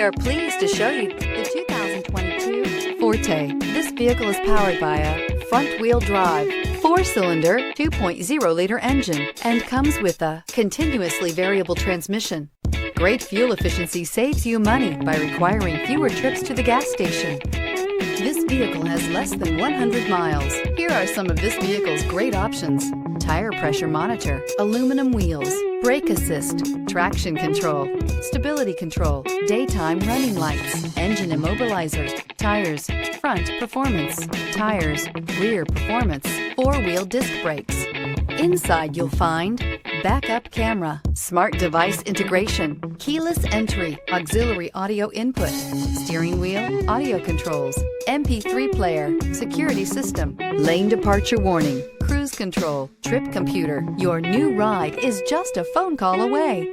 We are pleased to show you the 2022 Forte. This vehicle is powered by a front-wheel drive, 4-cylinder, 2.0-liter engine, and comes with a continuously variable transmission. Great fuel efficiency saves you money by requiring fewer trips to the gas station. This vehicle has less than 100 miles. Here are some of this vehicle's great options: tire pressure monitor, aluminum wheels, brake assist, traction control, stability control, daytime running lights, engine immobilizer, tires, front performance, tires, rear performance, 4-wheel disc brakes. Inside you'll find backup camera, smart device integration, keyless entry, auxiliary audio input, steering wheel audio controls, MP3 player, security system, lane departure warning, cruise control, trip computer. Your new ride is just a phone call away.